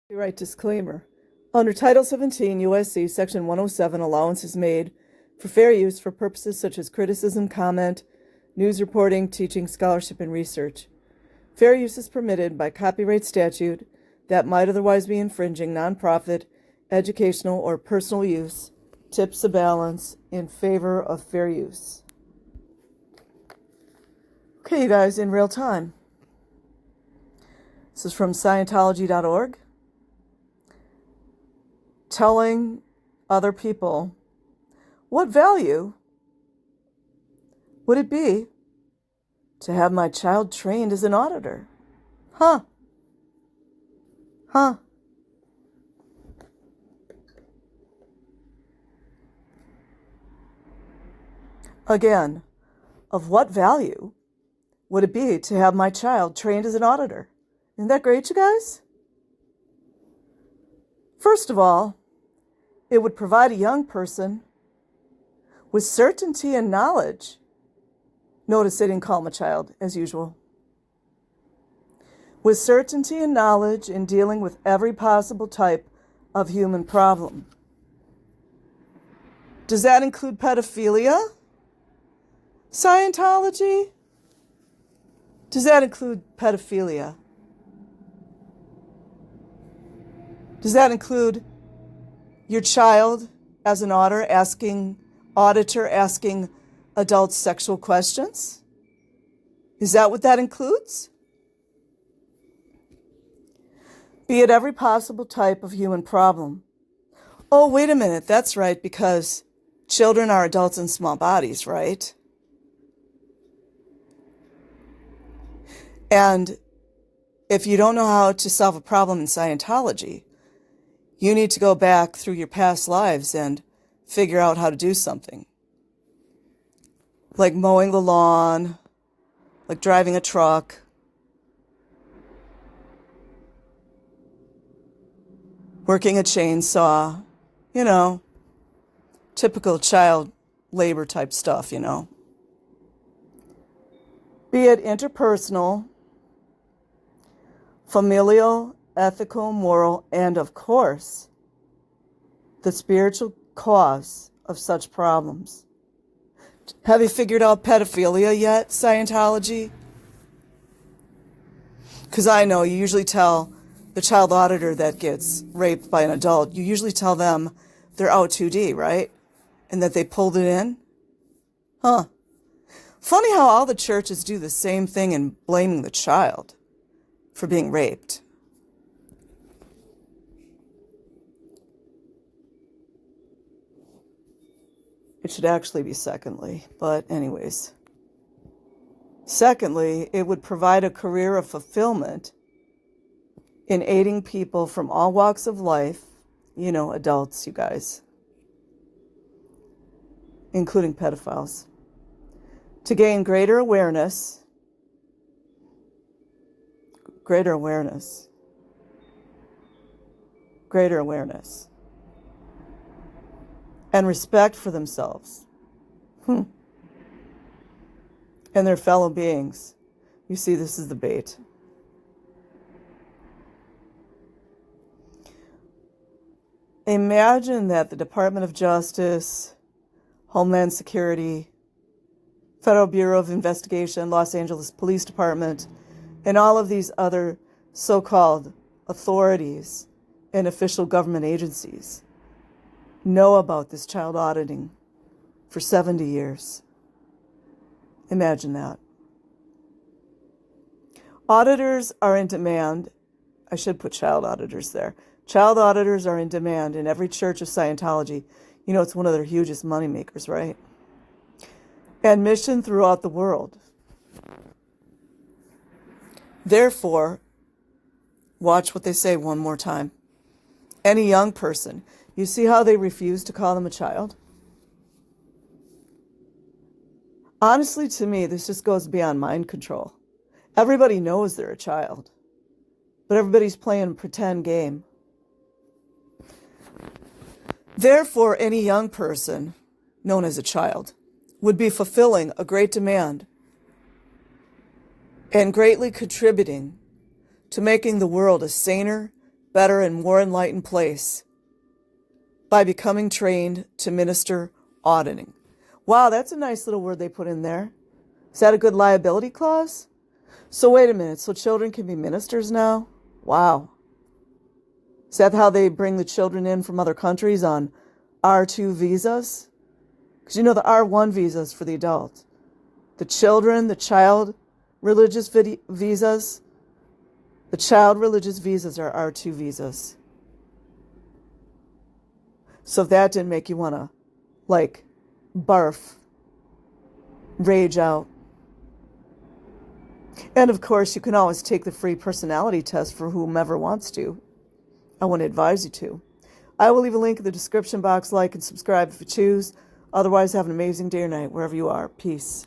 Copyright disclaimer. Under Title 17 U.S.C. Section 107, allowance is made for fair use for purposes such as criticism, comment, news reporting, teaching, scholarship, and research. Fair use is permitted by copyright statute that might otherwise be infringing nonprofit, educational, or personal use, tips the balance in favor of fair use. Okay, you guys, in real time. This is from Scientology.org. Telling other people, what value would it be to have my child trained as an auditor? Huh. Again, of what value would it be to have my child trained as an auditor? Isn't that great, you guys? First of all, it would provide a young person with certainty and knowledge. Notice they didn't call him a child, as usual. With certainty and knowledge in dealing with every possible type of human problem. Does that include pedophilia? Scientology? Does that include pedophilia? Does that include your child as an auditor asking adults sexual questions? Is that what that includes? Be it every possible type of human problem. Oh, wait a minute, that's right, because children are adults in small bodies, right? And if you don't know how to solve a problem in Scientology, you need to go back through your past lives and figure out how to do something. Like mowing the lawn, like driving a truck, working a chainsaw, typical child labor type stuff, Be it interpersonal, familial, ethical, moral, and of course, the spiritual cause of such problems. Have you figured out pedophilia yet, Scientology? Because I know you usually tell the child auditor that gets raped by an adult, you usually tell them they're out 2D, right? And that they pulled it in? Huh. Funny how all the churches do the same thing in blaming the child for being raped. It should actually be secondly, but anyways. Secondly, it would provide a career of fulfillment in aiding people from all walks of life, adults, you guys, including pedophiles, to gain greater awareness, and respect for themselves and their fellow beings. You see, this is the bait. Imagine that the Department of Justice, Homeland Security, Federal Bureau of Investigation, Los Angeles Police Department, and all of these other so-called authorities and official government agencies know about this child auditing for 70 years. Imagine that. Auditors are in demand. I should put child auditors there. Child auditors are in demand in every church of Scientology. It's one of their hugest moneymakers, right? And mission throughout the world. Therefore, watch what they say one more time. Any young person, you see how they refuse to call them a child? Honestly, to me, this just goes beyond mind control. Everybody knows they're a child, but everybody's playing a pretend game. Therefore, any young person, known as a child, would be fulfilling a great demand and greatly contributing to making the world a saner, better and more enlightened place by becoming trained to minister auditing. Wow, that's a nice little word they put in there. Is that a good liability clause? So wait a minute, so children can be ministers now? Wow. Is that how they bring the children in from other countries on R2 visas? Because you know the R1 visas for the adult. The child religious visas, the child religious visas are R2 visas. So if that didn't make you want to, like, barf, rage out. And of course, you can always take the free personality test for whomever wants to. I want to advise you to. I will leave a link in the description box. Like and subscribe if you choose. Otherwise, have an amazing day or night wherever you are. Peace.